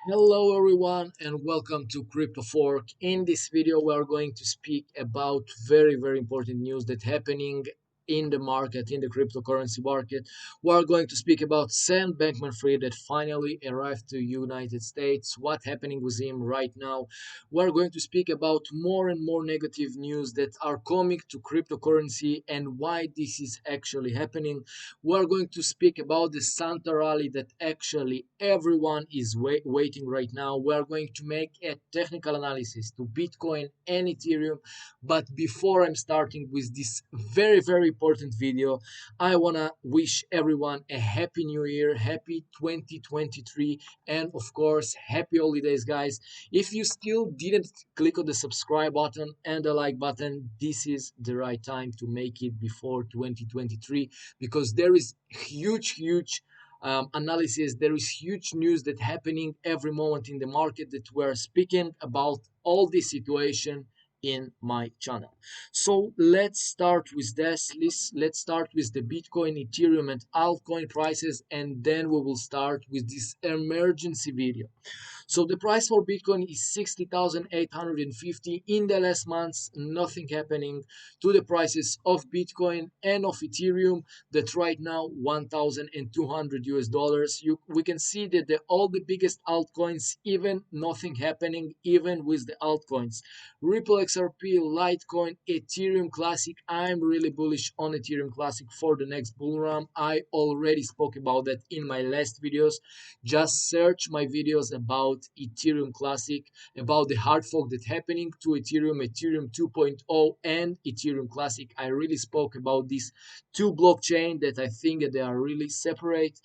Hello everyone and welcome to Crypto Fork. In this video we are going to speak about very important news that's happening in the market, in the cryptocurrency market. We are going to speak about Sam Bankman-Fried that finally arrived to United States, what's happening with him right now. We are going to speak about more and more negative news that are coming to cryptocurrency and why this is actually happening. We're going to speak about the Santa rally that actually everyone is waiting right now. We're going to make a technical analysis to Bitcoin and Ethereum. But before I'm starting with this very important video, I want to wish everyone a happy new year, happy 2023, and of course, happy holidays, guys. If you still didn't click on the subscribe button and the like button, this is the right time to make it before 2023 because there is huge analysis. There is huge news that happening every moment in the market that we're speaking about all this situation in my channel. So let's start with this. Let's start with the Bitcoin, Ethereum, and altcoin prices, and then we will start with this emergency video. So the price for Bitcoin is 60,850 in the last months. Nothing happening to the prices of Bitcoin and of Ethereum that right now 1,200 US dollars. We can see that all the biggest altcoins, even nothing happening even with the altcoins. Ripple XRP, Litecoin, Ethereum Classic. I'm really bullish on Ethereum Classic for the next bull run. I already spoke about that in my last videos. Just search my videos about Ethereum Classic, about the hard fork that's happening to Ethereum, Ethereum 2.0 and Ethereum Classic. I really spoke about these two blockchain that I think that they are really separate.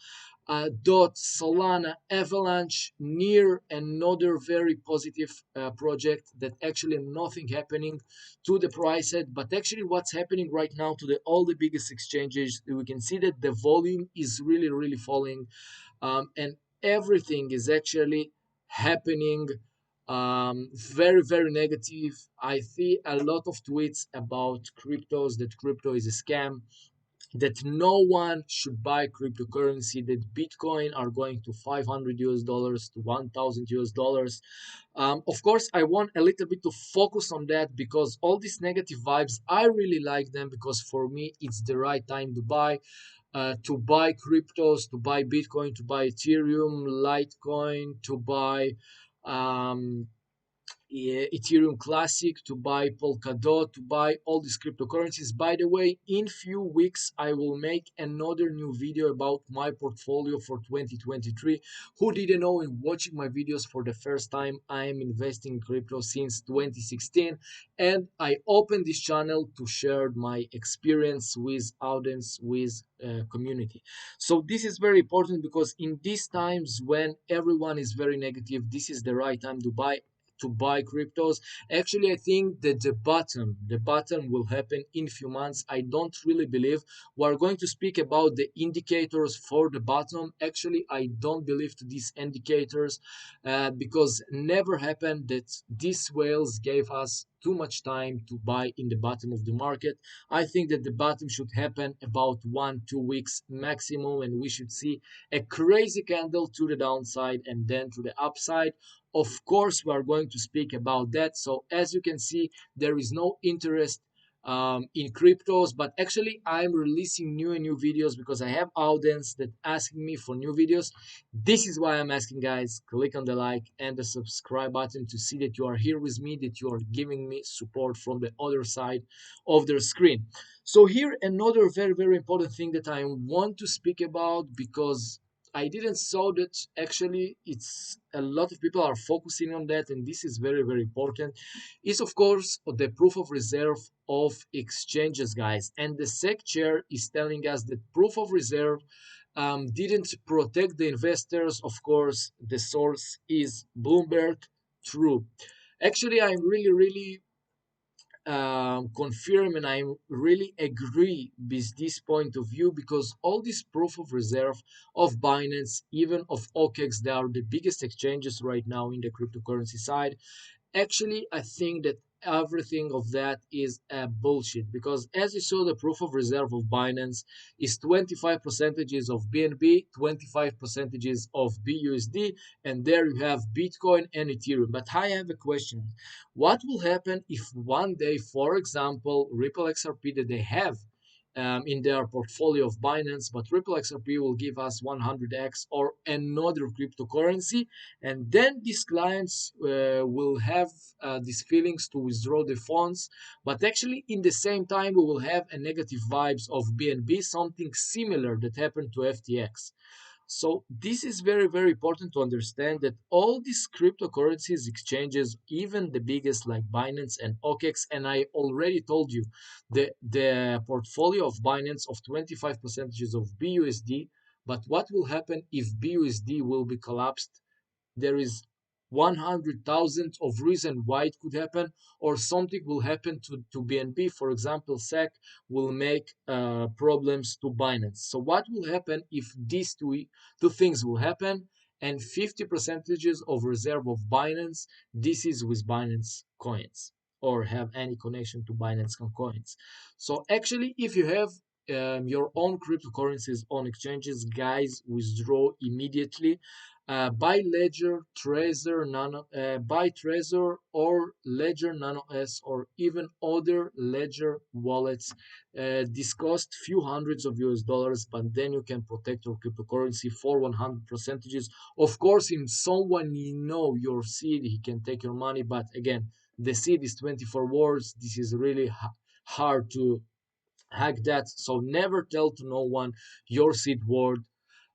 Dot, Solana, Avalanche, near another very positive project that actually nothing happening to the price set, but actually what's happening right now to all the biggest exchanges, we can see that the volume is really falling, and everything is actually happening very negative. I see a lot of tweets about cryptos, that crypto is a scam, that no one should buy cryptocurrency, that Bitcoin are going to 500 US dollars to 1,000 US dollars. Of course, I want a little bit to focus on that because all these negative vibes, I really like them because for me, it's the right time to buy cryptos, to buy Bitcoin, to buy Ethereum, Litecoin, to buy um, Ethereum Classic, to buy Polkadot, to buy all these cryptocurrencies. By the way, in few weeks, I will make another new video about my portfolio for 2023. Who didn't know in watching my videos for the first time, I am investing in crypto since 2016, and I opened this channel to share my experience with audience, with community. So this is very important because in these times when everyone is very negative, this is the right time to buy cryptos. Actually, I think that the bottom will happen in few months. I don't really believe we're going to speak about the indicators for the bottom. Actually, I don't believe to these indicators because never happened that these whales gave us too much time to buy in the bottom of the market. I think that the bottom should happen about 1-2 weeks maximum, and we should see a crazy candle to the downside and then to the upside. Of course, we are going to speak about that. So as you can see, there is no interest in cryptos, but actually I'm releasing new and new videos because I have audience that asking me for new videos. This is why I'm asking, guys, click on the like and the subscribe button to see that you are here with me, that you are giving me support from the other side of the screen. So here another very important thing that I want to speak about because I didn't saw that actually it's a lot of people are focusing on that, and this is very important. Is of course the proof of reserve of exchanges, guys, and the SEC chair is telling us that proof of reserve didn't protect the investors. Of course, the source is Bloomberg. True. Actually, I'm really confirm and I really agree with this point of view because all this proof of reserve of Binance, even of OKEx, they are the biggest exchanges right now in the cryptocurrency side. Actually, I think that everything of that is bullshit, because as you saw, the proof of reserve of Binance is 25 percentages of BNB, 25 percentages of BUSD, and there you have Bitcoin and Ethereum. But I have a question. What will happen if one day, for example, Ripple XRP that they have in their portfolio of Binance, but Ripple XRP will give us 100x or another cryptocurrency, and then these clients will have these feelings to withdraw the funds, but actually in the same time we will have a negative vibes of BNB, something similar that happened to FTX. So this is very, very important to understand that all these cryptocurrencies exchanges, even the biggest like Binance and OKEx, and I already told you the portfolio of Binance of 25 percentages of BUSD, but what will happen if BUSD will be collapsed? There is 100,000 of reason why it could happen, or something will happen to BNB. For example, SEC will make problems to Binance. So what will happen if these two things will happen? And 50 percentages of reserve of Binance, this is with Binance coins or have any connection to Binance coins. So actually, if you have your own cryptocurrencies on exchanges, guys, withdraw immediately. Buy Ledger, Trezor, buy Trezor or Ledger Nano S or even other Ledger wallets. This cost few hundreds of US dollars, but then you can protect your cryptocurrency for 100 percentages. Of course, if someone you know your seed, he can take your money, but again, the seed is 24 words. This is really hard to hack that. So never tell to no one your seed word.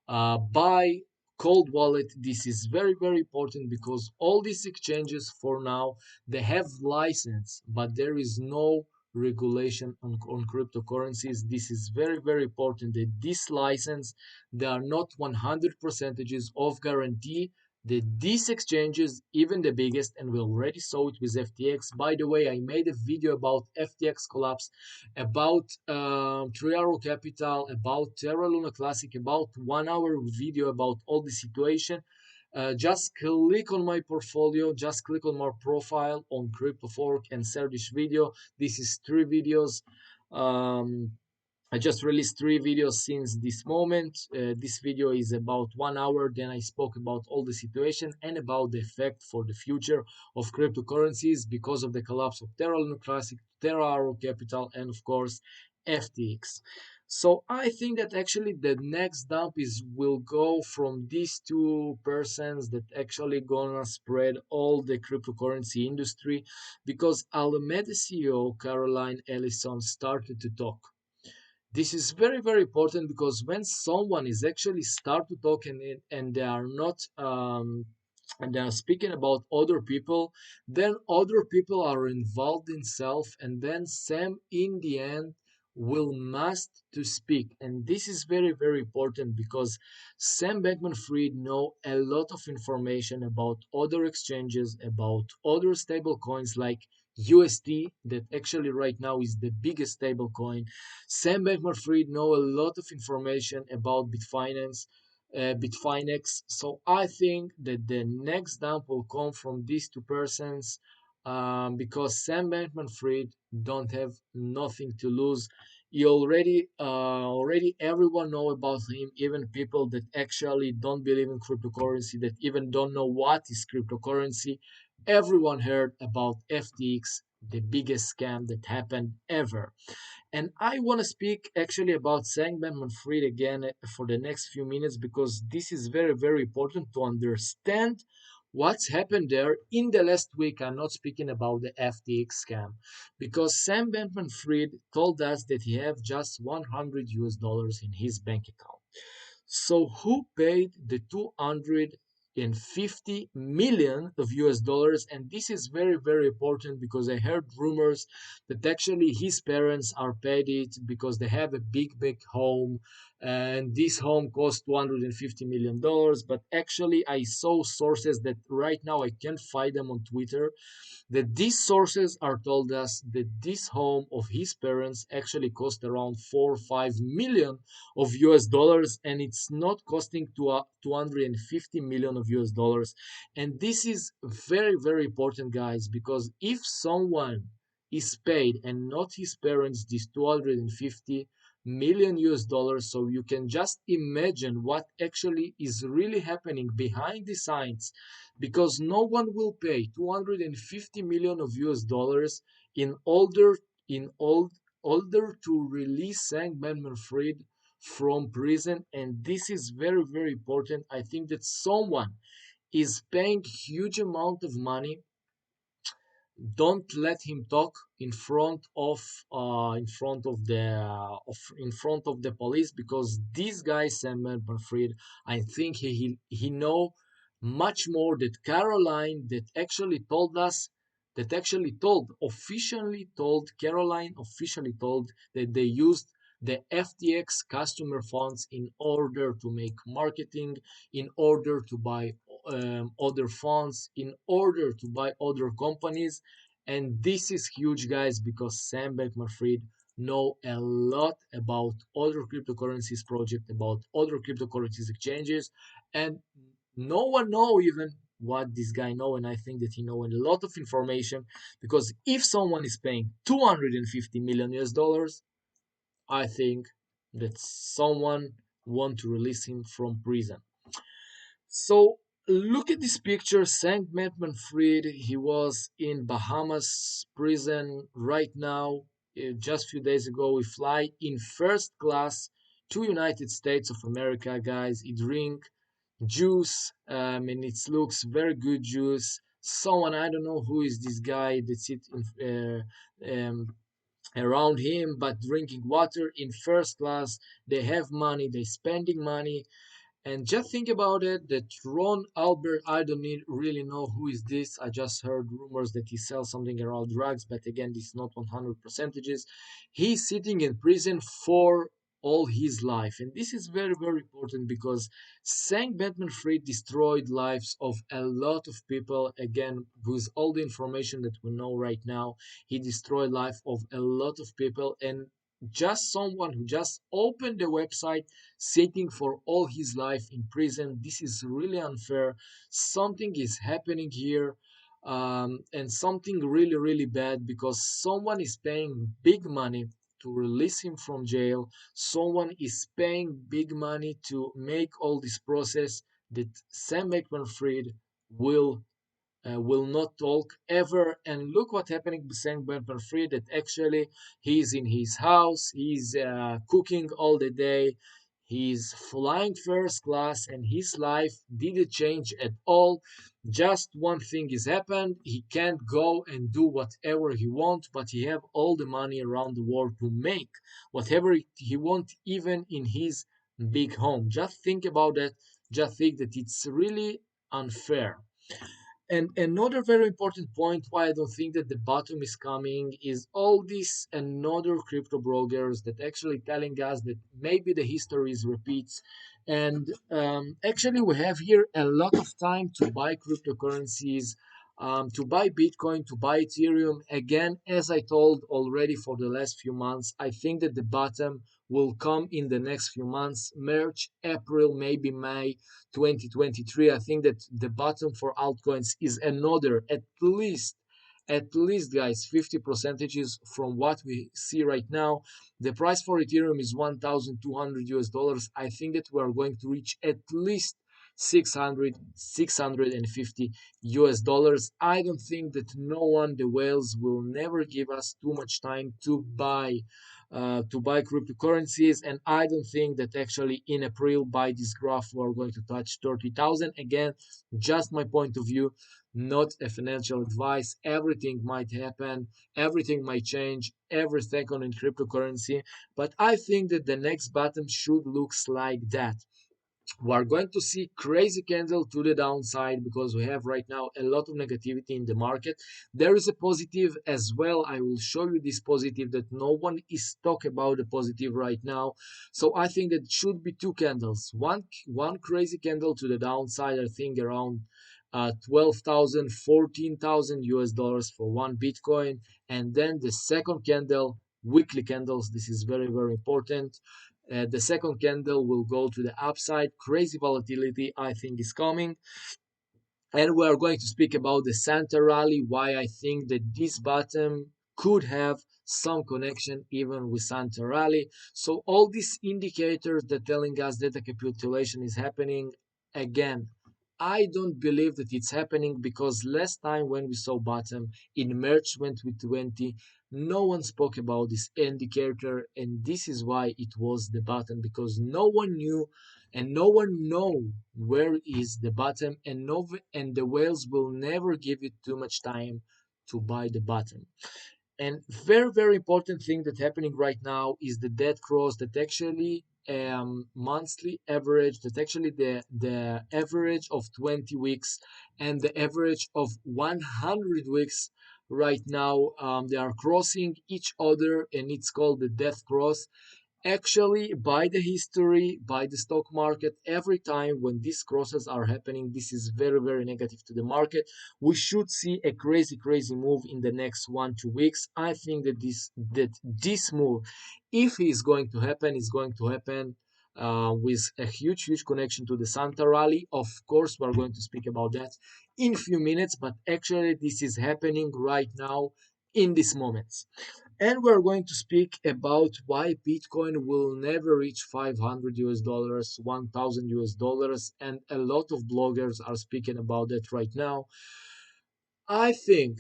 Buy cold wallet. This is very, very important because all these exchanges for now, they have license, but there is no regulation on cryptocurrencies. This is very, very important that this license, they are not 100 percentages of guarantee that these exchanges, even the biggest, and we already saw it with FTX. By the way, I made a video about FTX collapse, about Triaro Capital, about Terra Luna Classic, about 1 hour video about all the situation. Just click on my portfolio, just click on my profile on CryptoFork and share this video. This is 3 videos. Um, I just released 3 videos since this moment. This video is about 1 hour. Then I spoke about all the situation and about the effect for the future of cryptocurrencies because of the collapse of Terra Luna Classic, Terra Arrow Capital, and of course FTX. So I think that actually the next dump is will go from these two persons that actually gonna spread all the cryptocurrency industry, because Alameda CEO Caroline Ellison started to talk. This is very, very important because when someone is actually start to talk and they are not and they are speaking about other people, then other people are involved in self, and then Sam in the end will must to speak. And this is very, very important because Sam Bankman-Fried know a lot of information about other exchanges, about other stable coins like USD, that actually right now is the biggest stable coin. Sam Bankman-Fried know a lot of information about Bitfinex. So I think that the next dump will come from these two persons, because Sam Bankman-Fried don't have nothing to lose. He already everyone know about him, even people that actually don't believe in cryptocurrency, that even don't know what is cryptocurrency. Everyone heard about FTX, the biggest scam that happened ever. And I want to speak actually about Sam Bankman-Fried again for the next few minutes, because this is very, very important to understand what's happened there in the last week. I'm not speaking about the FTX scam, because Sam Bankman-Fried told us that he have just 100 US dollars in his bank account. So who paid the 250 million of US dollars? And this is very, very important because I heard rumors that actually his parents are paid it because they have a big, big home, and this home cost 250 million dollars. But actually, I saw sources that right now I can't find them on Twitter, that these sources are told us that this home of his parents actually cost around 4 or 5 million of US dollars, and it's not costing to 250 million of US dollars. And this is very, very important, guys, because if someone is paid and not his parents this 250 million US dollars, so you can just imagine what actually is really happening behind the scenes, because no one will pay 250 million of US dollars in order in old order to release Sam Bankman-Fried from prison. And this is very, very important. I think that someone is paying huge amount of money. Don't let him talk in front of the police, because this guy Sam Bankman-Fried, I think he know much more that Caroline that actually told us that actually told officially told Caroline officially told that they used the FTX customer funds in order to make marketing, in order to buy other funds, in order to buy other companies. And this is huge, guys, because Sam Bankman-Fried know a lot about other cryptocurrencies project, about other cryptocurrencies exchanges, and no one know even what this guy know. And I think that he know a lot of information, because if someone is paying 250 million US dollars, I think that someone want to release him from prison. So look at this picture. Sam Bankman-Fried, he was in Bahamas prison right now. Just a few days ago, we fly in first class to United States of America, guys. He drink juice, and it looks very good juice. Someone, I don't know who is this guy that sit around him, but drinking water in first class. They have money, they spending money. And just think about it, that Ron Albert, I don't really know who is this. I just heard rumors that he sells something around drugs, but again, this is not 100 percentages. He's sitting in prison for all his life. And this is very, very important, because Sam Bankman-Fried destroyed lives of a lot of people. Again, with all the information that we know right now, he destroyed life of a lot of people. And just someone who just opened the website sitting for all his life in prison. This is really unfair. Something is happening here, and something really, really bad, because someone is paying big money to release him from jail. Someone is paying big money to make all this process that Sam Bankman-Fried will will not talk ever. And look what happening with Sam Bankman-Fried, that actually he's in his house, he's cooking all the day, he's flying first class, and his life didn't change at all. Just one thing has happened: he can't go and do whatever he wants, but he have all the money around the world to make whatever he wants, even in his big home. Just think about that. Just think that it's really unfair. And another very important point why I don't think that the bottom is coming is all these another crypto bloggers that actually telling us that maybe the history is repeats. And actually, we have here a lot of time to buy cryptocurrencies, to buy Bitcoin, to buy Ethereum. Again, as I told already for the last few months, I think that the bottom will come in the next few months, March, April, maybe May 2023. I think that the bottom for altcoins is another at least, guys, 50 percentages from what we see right now. The price for Ethereum is 1,200 US dollars. I think that we are going to reach at least 650 US dollars. I don't think that no one, the whales, will never give us too much time to buy cryptocurrencies. And I don't think that actually in April, by this graph, we're going to touch 30,000. Again, just my point of view, not a financial advice. Everything might happen, everything might change every second in cryptocurrency. But I think that the next bottom should looks like that. We are going to see crazy candle to the downside, because we have right now a lot of negativity in the market. There is a positive as well. I will show you this positive that no one is talk about the positive right now. So I think that should be two candles. One crazy candle to the downside, I think around 12,000, 14,000 US dollars for one Bitcoin. And then the second candle, weekly candles, this is very, very important. The second candle will go to the upside. Crazy volatility, I think, is coming. And we are going to speak about the Santa rally, why I think that this bottom could have some connection even with Santa rally. So all these indicators that telling us that the capitulation is happening, again, I don't believe that it's happening because last time when we saw bottom in March 2020, no one spoke about this indicator, and this is why it was the bottom, because no one knew and no one know where is the bottom, and and the whales will never give you too much time to buy the bottom. And very important thing that's happening right now is the dead cross that actually monthly average, that actually the average of 20 weeks and the average of 100 weeks right now, they are crossing each other, and it's called the death cross. Actually, by the history, by the stock market, every time when these crosses are happening, this is very negative to the market. We should see a crazy move in the next 1 2 weeks. I think that this move, if it is going to happen, is going to happen with a huge connection to the Santa rally. Of course, we're going to speak about that in a few minutes, but actually this is happening right now in these moments. And we're going to speak about why Bitcoin will never reach 500 US dollars, 1000 US dollars, and a lot of bloggers are speaking about that right now. I think,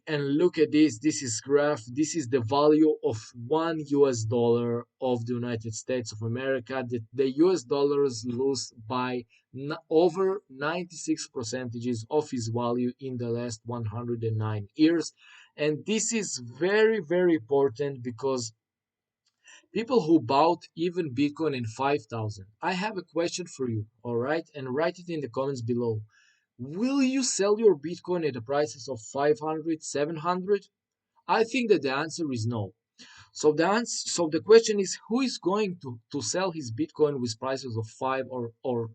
and look at this. This is graph. This is the value of 1 US dollar of the United States of America. That the US dollars lose by over 96 percentages of its value in the last 109 years. And this is very important because people who bought even Bitcoin in 5,000. I have a question for you, all right? And write it in the comments below. Will you sell your Bitcoin at the prices of 500, 700? I think that the answer is no. So the question is, who is going to sell his Bitcoin with prices of 5 or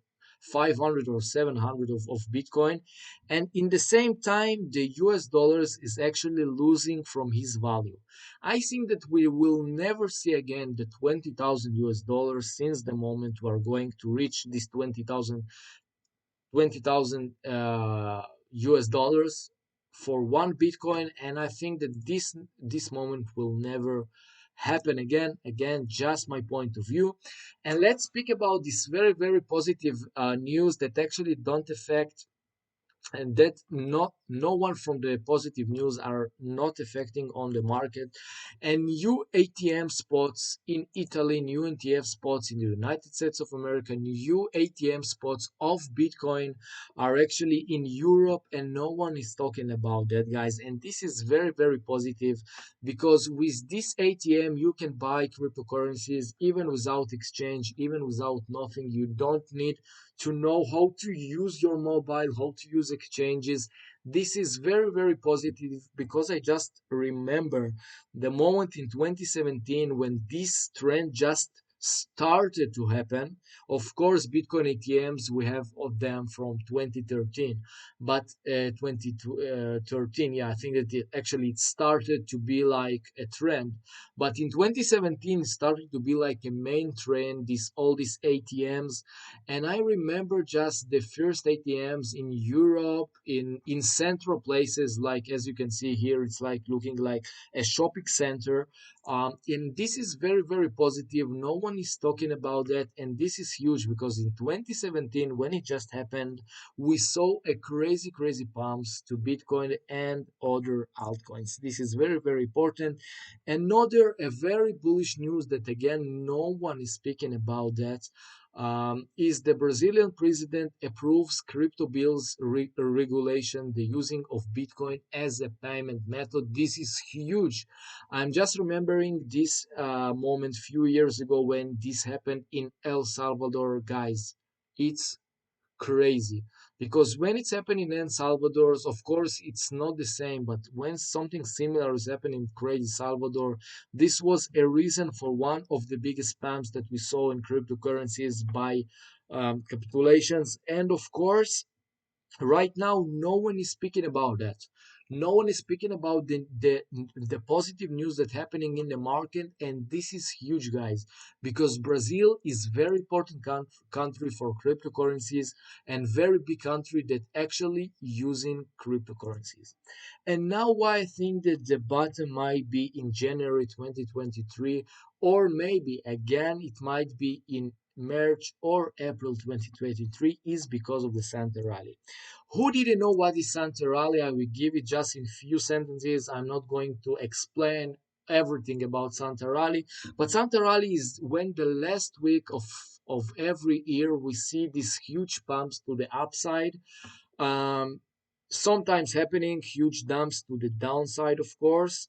500 or 700 of Bitcoin? And in the same time, the US dollars is actually losing from his value. I think that we will never see again the 20,000 US dollars since the moment we are going to reach this 20,000 US dollars for one Bitcoin, and I think that this moment will never happen again. Again, just my point of view. And let's speak about this very positive news that actually don't affect, and that not no one from the positive news are not affecting on the market. And new ATM spots in Italy, new ETF spots in the United States of America, new ATM spots of Bitcoin are actually in Europe, and no one is talking about that, guys. And this is very positive because with this ATM you can buy cryptocurrencies even without exchange, even without nothing. You don't need to know how to use your mobile, how to use exchanges. This is very positive because I just remember the moment in 2017 when this trend just started to happen. Of course, Bitcoin ATMs, we have of them from 2013, but 2013, yeah, I think that it started to be like a trend. But in 2017, it started to be like a main trend, all these ATMs. And I remember just the first ATMs in Europe, in central places, like as you can see here, it's like looking like a shopping center. And this is very positive. No one is talking about that, and this is huge because in 2017, when it just happened, we saw a crazy pumps to Bitcoin and other altcoins. This is very important. Another a very bullish news that again no one is speaking about that, is the Brazilian president approves crypto bills regulation, the using of Bitcoin as a payment method. This is huge. I'm just remembering this moment few years ago when this happened in El Salvador, guys. It's crazy because when it's happening in El Salvador, of course it's not the same, but when something similar is happening in crazy Salvador, this was a reason for one of the biggest spams that we saw in cryptocurrencies by capitulations. And of course right now no one is speaking about that. No one is speaking about the positive news that's happening in the market, and this is huge, guys, because Brazil is very important country for cryptocurrencies and very big country that actually using cryptocurrencies. And now why I think that the bottom might be in January 2023, or maybe again it might be in March or April 2023, is because of the Santa rally. Who didn't know what is Santa rally? I will give it just in few sentences. I'm not going to explain everything about Santa rally, but Santa rally is when the last week of every year we see these huge pumps to the upside, um, sometimes happening huge dumps to the downside, of course.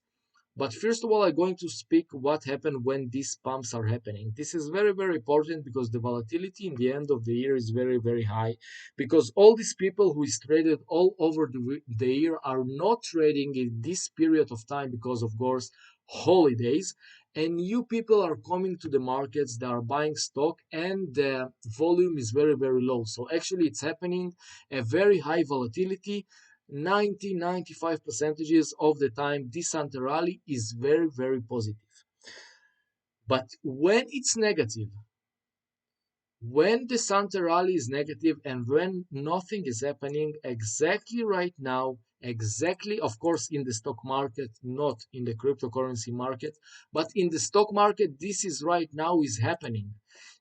But first of all, I'm going to speak what happened when these pumps are happening. This is very, very important because the volatility in the end of the year is very, very high. Because all these people who is traded all over the year are not trading in this period of time because, of course, holidays. And new people are coming to the markets, they are buying stock, and the volume is very, very low. So actually, it's happening a very high volatility. 90-95 percentages of the time this Santa rally is very, very positive. But when it's negative, when the Santa rally is negative and when nothing is happening exactly right now, exactly, of course, in the stock market, not in the cryptocurrency market, but in the stock market, this is right now is happening.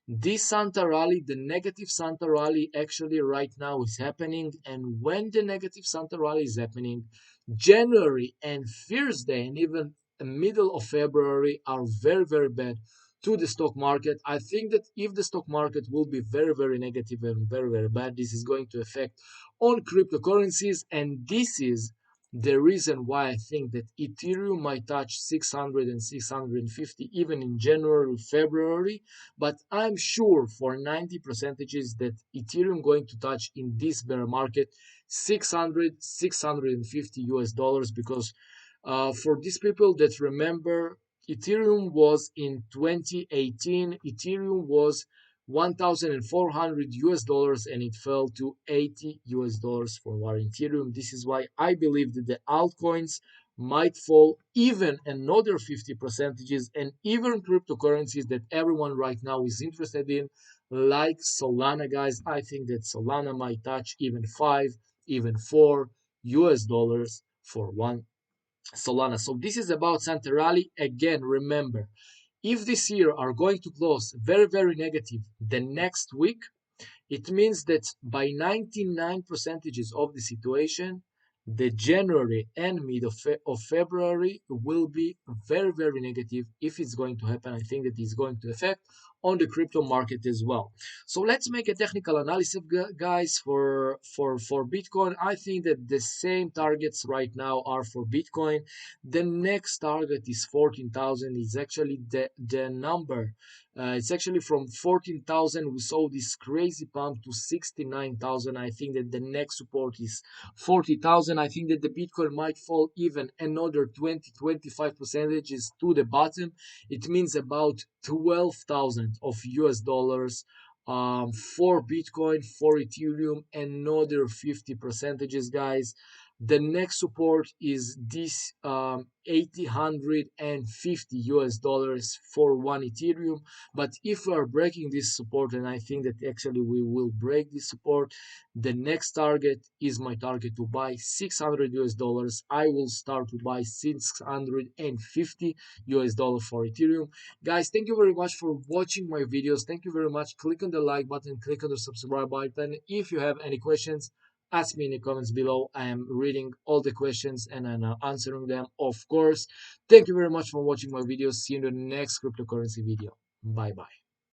This Santa rally, the negative Santa rally, actually right now is happening. And when the negative Santa rally is happening, January and Thursday and even the middle of February are very, very bad to the stock market. I think that if the stock market will be very, very negative and very, very bad, this is going to affect on cryptocurrencies. And this is the reason why I think that Ethereum might touch 600 and 650 even in January, February. But I'm sure for 90 percentages that Ethereum going to touch in this bear market 600, 650 US dollars, because for these people that remember, Ethereum was in 2018, Ethereum was 1,400 US dollars and it fell to 80 US dollars for one Ethereum. This is why I believe that the altcoins might fall even another 50 percentages, and even cryptocurrencies that everyone right now is interested in, like Solana, guys. I think that Solana might touch even 5, even 4 US dollars for one Solana. So this is about Santa Rally. Again, remember, if this year are going to close very, very negative the next week, it means that by 99 percentages of the situation, the January and mid of February will be very, very negative. If it's going to happen, I think that it's going to affect on the crypto market as well. So let's make a technical analysis, guys, for Bitcoin. I think that the same targets right now are for Bitcoin. The next target is 14,000. It's actually the number, it's actually from 14,000. We saw this crazy pump to 69,000. I think that the next support is 40,000. I think that the Bitcoin might fall even another 20-25 percentages to the bottom. It means about 12,000 of US dollars for Bitcoin, for Ethereum, another 50 percentages, guys. The next support is this 850 US dollars for one Ethereum. But if we are breaking this support, and I think that actually we will break this support, the next target is my target to buy 600 US dollars. I will start to buy 650 US dollars for Ethereum. Guys, thank you very much for watching my videos. Thank you very much. Click on the like button, click on the subscribe button. If you have any questions, ask me in the comments below. I am reading all the questions and I'm answering them, of course. Thank you very much for watching my videos. See you in the next cryptocurrency video. Bye bye.